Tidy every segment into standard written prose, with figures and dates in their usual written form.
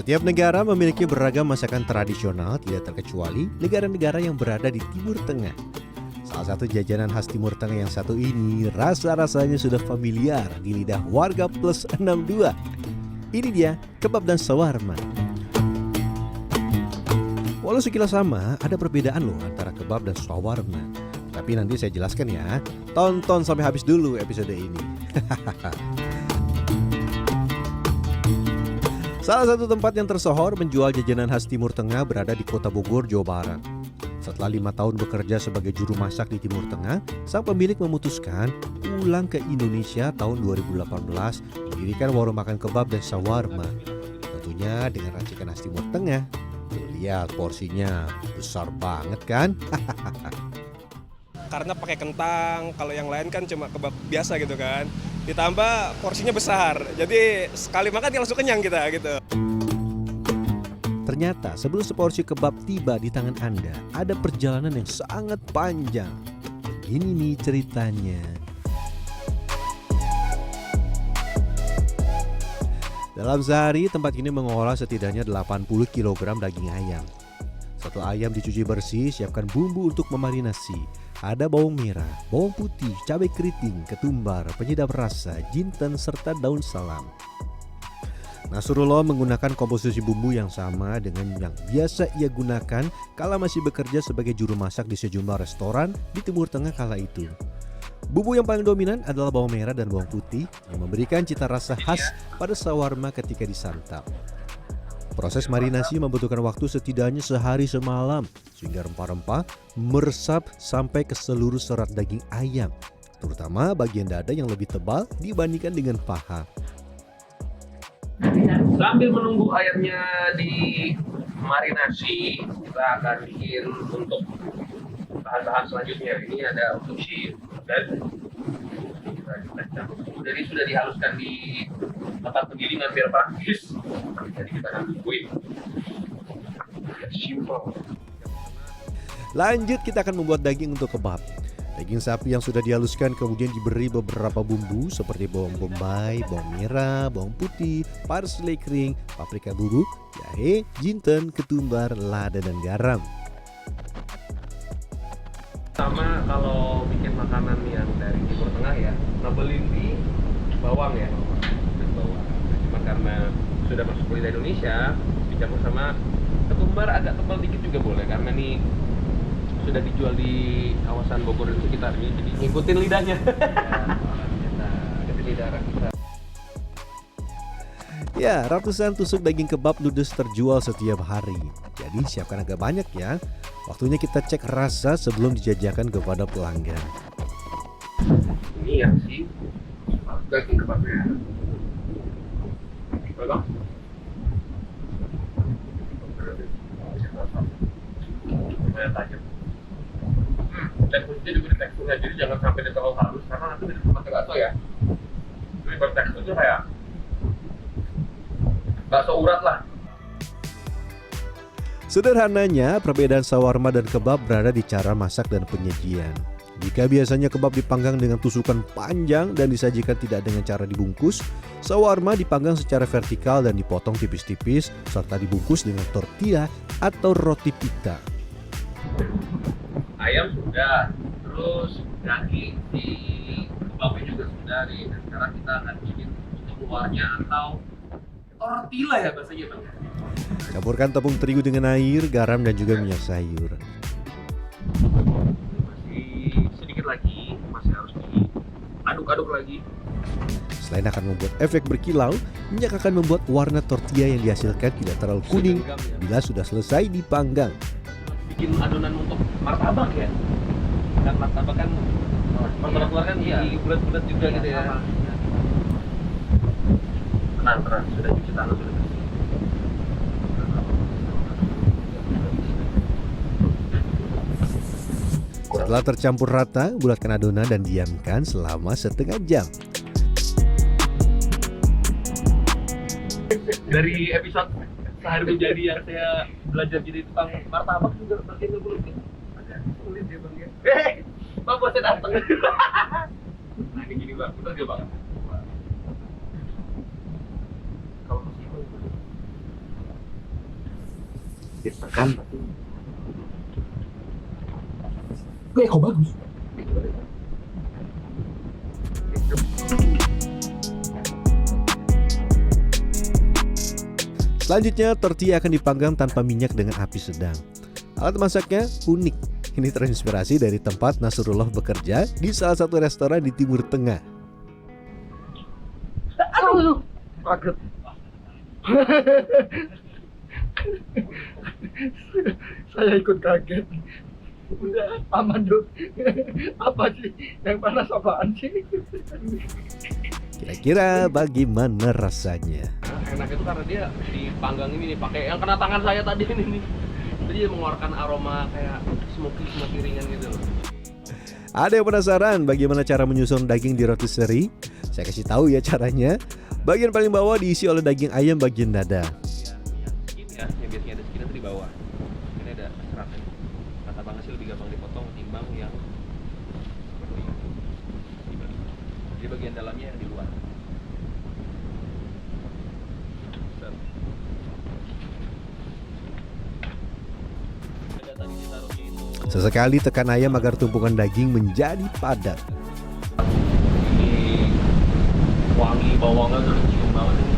Setiap negara memiliki beragam masakan tradisional, tidak terkecuali negara-negara yang berada di Timur Tengah. Salah satu jajanan khas Timur Tengah yang satu ini, rasa-rasanya sudah familiar di lidah warga plus 62. Ini dia, kebab dan shawarma. Walau sekilas sama, ada perbedaan loh antara kebab dan shawarma. Tapi nanti saya jelaskan ya. Tonton sampai habis dulu episode ini. Salah satu tempat yang tersohor menjual jajanan khas Timur Tengah berada di Kota Bogor, Jawa Barat. Setelah 5 tahun bekerja sebagai juru masak di Timur Tengah, sang pemilik memutuskan pulang ke Indonesia tahun 2018 mendirikan warung makan kebab dan shawarma. Tentunya dengan racikan khas Timur Tengah. Lihat porsinya, besar banget kan? Karena pakai kentang, kalau yang lain kan cuma kebab biasa gitu kan. Ditambah porsinya besar, jadi sekali makan langsung kenyang kita gitu. Ternyata sebelum seporsi kebab tiba di tangan Anda, ada perjalanan yang sangat panjang. Ini nih ceritanya. Dalam sehari, tempat ini mengolah setidaknya 80 kg daging ayam. Satu ayam dicuci bersih, siapkan bumbu untuk memarinasi. Ada bawang merah, bawang putih, cabai keriting, ketumbar, penyedap rasa, jinten, serta daun salam. Nasrullah menggunakan komposisi bumbu yang sama dengan yang biasa ia gunakan kala masih bekerja sebagai juru masak di sejumlah restoran di Timur Tengah kala itu. Bumbu yang paling dominan adalah bawang merah dan bawang putih yang memberikan cita rasa khas pada shawarma ketika disantap. Proses marinasi membutuhkan waktu setidaknya sehari semalam sehingga rempah-rempah meresap sampai ke seluruh serat daging ayam, terutama bagian dada yang lebih tebal dibandingkan dengan paha. Sambil menunggu ayamnya dimarinasi, kita akan bikin untuk bahan-bahan selanjutnya. Ini ada untuk si dan jadi sudah dihaluskan di tempat penggilingan biar praktis. Jadi kita akan tungguin. Simple. Lanjut, kita akan membuat daging untuk kebab. Daging sapi yang sudah dihaluskan kemudian diberi beberapa bumbu seperti bawang bombay, bawang merah, bawang putih, parsley kering, paprika bubuk, jahe, jinten, ketumbar, lada, dan garam. Sama kalau bikin makanan yang dari Timur Tengah ya, ngebelin di bawang ya, dan bawang. Cuma karena sudah masuk ke lidah Indonesia, dicampur sama ketumbar agak tebal dikit juga boleh, karena nih sudah dijual di kawasan Bogor dan sekitarnya, jadi ngikutin lidahnya. Ya, ratusan tusuk daging kebab ludes terjual setiap hari. Jadi siapkan agak banyak ya. Waktunya kita cek rasa sebelum dijajakan kepada pelanggan. Ini ya sih daging kebabnya. Betul? Lumayan tajam. Dan kuncinya juga di teksturnya, jadi jangan sampai dia terlalu halus karena nanti di tempat bakso ya. Jadi berteksturnya kayak bakso urat lah. Sederhananya, perbedaan shawarma dan kebab berada di cara masak dan penyajian. Jika biasanya kebab dipanggang dengan tusukan panjang dan disajikan tidak dengan cara dibungkus, shawarma dipanggang secara vertikal dan dipotong tipis-tipis serta dibungkus dengan tortilla atau roti pita. Ayam sudah, terus daging di kebabnya juga sudah nih. Dan sekarang kita akan bikin luarnya atau tortilla ya bahasanya bang. Campurkan tepung terigu dengan air, garam, dan juga minyak sayur. Masih sedikit lagi, masih harus diaduk-aduk lagi. Selain akan membuat efek berkilau, minyak akan membuat warna tortilla yang dihasilkan tidak terlalu kuning bila sudah selesai dipanggang. Bikin adonan untuk martabak ya? Kan martabak kan martabak luar kan bulat-bulat juga gitu ya. Tenang, sudah cuci tangan, sudah bersih. Setelah tercampur rata, bulatkan adonan dan diamkan selama setengah jam. Dari episode sehari menjadi yang saya belajar jadi tukang martabak juga bagian dulu. Sulit ya bang ya. Bang bosnya datang. Nah ini gini bang, betul gak bang? Kalau meskipun ditekan. Kok bagus. Selanjutnya, tortilla akan dipanggang tanpa minyak dengan api sedang. Alat masaknya unik. Ini terinspirasi dari tempat Nasrullah bekerja di salah satu restoran di Timur Tengah. Aduh, kaget. Saya ikut kaget. Udah aman dong. Apa sih yang panas apaan sih? Kira-kira bagaimana rasanya? Enak itu karena dia dipanggang ini nih, pakai yang kena tangan saya tadi ini nih. Jadi dia mengeluarkan aroma kayak smoky ringan gitu loh. Ada yang penasaran bagaimana cara menyusun daging di rotisserie? Saya kasih tahu ya caranya. Bagian paling bawah diisi oleh daging ayam bagian dada. Skin ya, yang biasanya ada skin itu di bawah. Ini ada seratnya. Kata Bang sih lebih gampang dipotong ketimbang yang seperti ini. Jadi bagian dalamnya di luar. Sesekali tekan ayam agar tumpukan daging menjadi padat. Ini wangi bawangnya udah cium banget ini.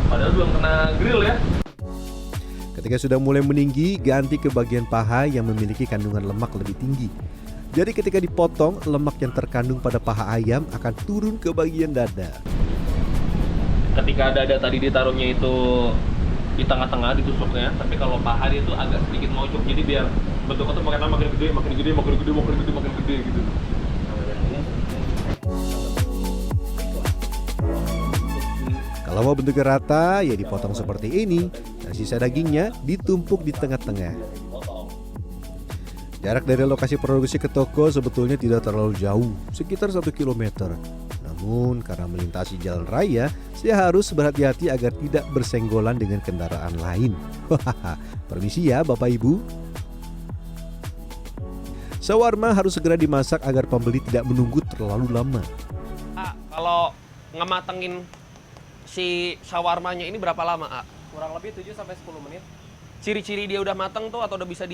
Padahal belum kena grill ya. Ketika sudah mulai meninggi, ganti ke bagian paha yang memiliki kandungan lemak lebih tinggi. Jadi ketika dipotong, lemak yang terkandung pada paha ayam akan turun ke bagian dada. Ketika dada tadi ditaruhnya itu di tengah-tengah ditusuknya, tapi kalau paha dia itu agak sedikit mojok, jadi biar bentuknya tuh makin gede gitu. Kalau mau bentuknya rata, ya dipotong seperti ini, dan sisa dagingnya ditumpuk di tengah-tengah. Jarak dari lokasi produksi ke toko sebetulnya tidak terlalu jauh, sekitar 1 km. Namun karena melintasi jalan raya, saya harus berhati-hati agar tidak bersenggolan dengan kendaraan lain. Permisi ya Bapak Ibu. Shawarma harus segera dimasak agar pembeli tidak menunggu terlalu lama. Kalau ngematengin si shawarmanya ini berapa lama, A? Kurang lebih 7-10 menit. Ciri-ciri dia udah mateng tuh atau udah bisa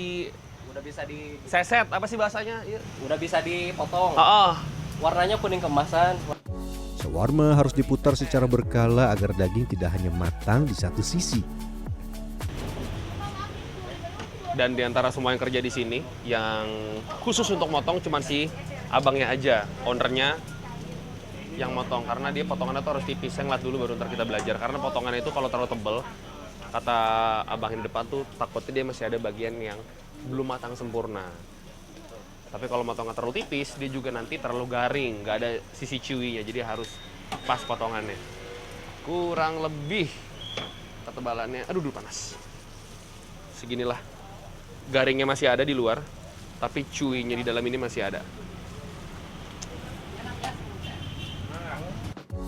Udah bisa di seset, apa sih bahasanya? Iya. udah bisa dipotong. Oh. Warnanya kuning kemasan. Shawarma harus diputar secara berkala agar daging tidak hanya matang di satu sisi. Dan diantara semua yang kerja di sini, yang khusus untuk motong cuman si abangnya aja, ownernya yang motong, karena dia potongannya tuh harus tipis. Saya ngeliat dulu baru ntar kita belajar, karena potongannya itu kalau terlalu tebel, kata abang yang di depan tuh takutnya dia masih ada bagian yang belum matang sempurna. Tapi kalau motongnya terlalu tipis, dia juga nanti terlalu garing, nggak ada sisi chewy-nya, jadi harus pas potongannya. Kurang lebih ketebalannya, aduh panas. Seginilah. Garingnya masih ada di luar, tapi chewy-nya di dalam ini masih ada.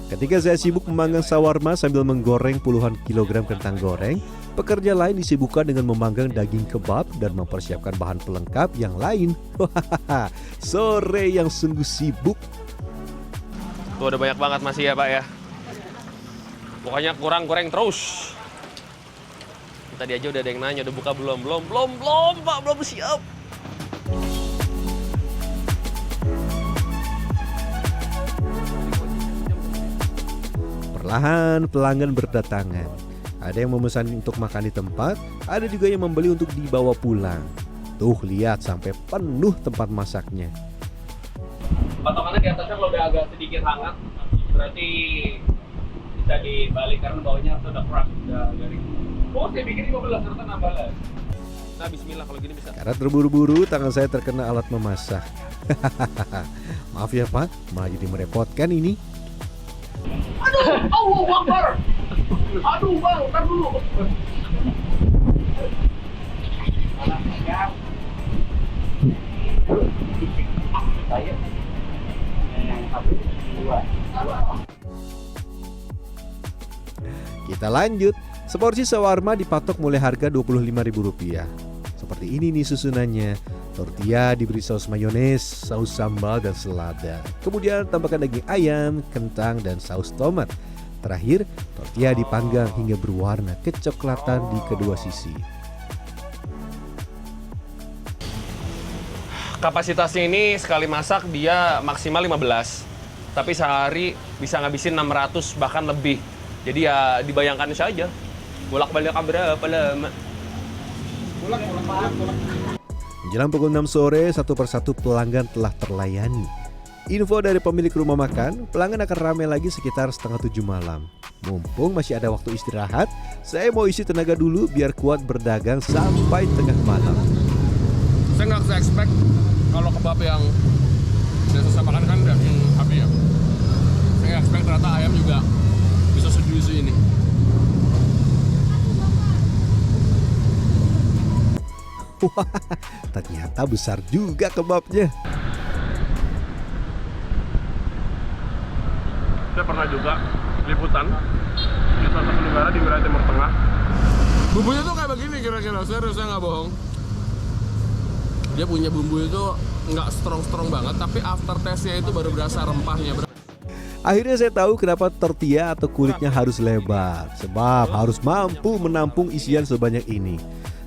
Ketika saya sibuk memanggang shawarma sambil menggoreng puluhan kilogram kentang goreng, pekerja lain disibukkan dengan memanggang daging kebab dan mempersiapkan bahan pelengkap yang lain. Sore yang sungguh sibuk. Tuh ada banyak banget masih ya Pak ya. Pokoknya kurang goreng terus. Tadi aja udah ada yang nanya, udah buka belum? Belum Pak, belum siap. Perlahan pelanggan berdatangan. Ada yang memesan untuk makan di tempat, ada juga yang membeli untuk dibawa pulang. Tuh lihat sampai penuh tempat masaknya. Potongannya di atasnya kalau udah agak sedikit hangat, berarti bisa dibalik karena bawahnya sudah keras, udah garing. Oh, saya bikin 15, ternyata nambah lagi. Nah, bismillah kalau gini bisa. Karena terburu-buru, tangan saya terkena alat memasak. Maaf ya Pak, malah jadi merepotkan ini. Aduh, Allahu Akbar. Aduh, Bang, tar dulu. Kita lanjut. Seporsi shawarma dipatok mulai harga Rp25.000. Seperti ini nih susunannya. Tortilla diberi saus mayones, saus sambal, dan selada. Kemudian tambahkan daging ayam, kentang, dan saus tomat. Terakhir, tortilla dipanggang hingga berwarna kecoklatan di kedua sisi. Kapasitasnya ini sekali masak dia maksimal 15. Tapi sehari bisa ngabisin 600 bahkan lebih. Jadi ya dibayangkan saja. Bolak-balik berapa lama? Menjelang pukul 6 sore, satu persatu pelanggan telah terlayani. Info dari pemilik rumah makan, pelanggan akan ramai lagi sekitar setengah 7 malam. Mumpung masih ada waktu istirahat, saya mau isi tenaga dulu biar kuat berdagang sampai tengah malam. Saya nggak expect kalau kebab yang biasa saya makan kan daging sapi ya. Saya nggak expect ternyata ayam juga bisa sejuicy ini. Wah, ternyata besar juga kebabnya. Saya pernah juga liputan di salah satu negara di wilayah Timur Tengah. Bumbunya tuh kayak begini kira-kira, serius saya nggak bohong. Dia punya bumbu itu nggak strong banget, tapi after taste-nya itu baru berasa rempahnya. Akhirnya saya tahu kenapa tortilla atau kulitnya harus lebar. Sebab harus mampu menampung isian sebanyak ini.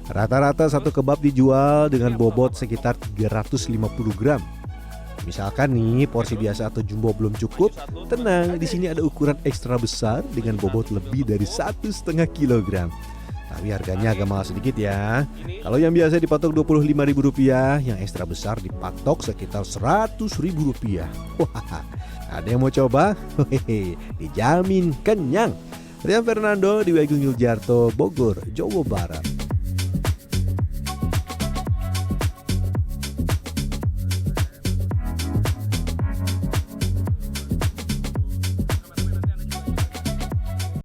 Rata-rata satu kebab dijual dengan bobot sekitar 350 gram. Misalkan nih porsi biasa atau jumbo belum cukup, tenang, di sini ada ukuran ekstra besar dengan bobot lebih dari 1,5 kilogram. Tapi harganya agak mahal sedikit ya. Kalau yang biasa dipatok Rp25.000, yang ekstra besar dipatok sekitar Rp100.000. Wah, ada yang mau coba? Hehehe, dijamin kenyang. Rian Fernando di Wigung Yuljarto, Bogor, Jawa Barat.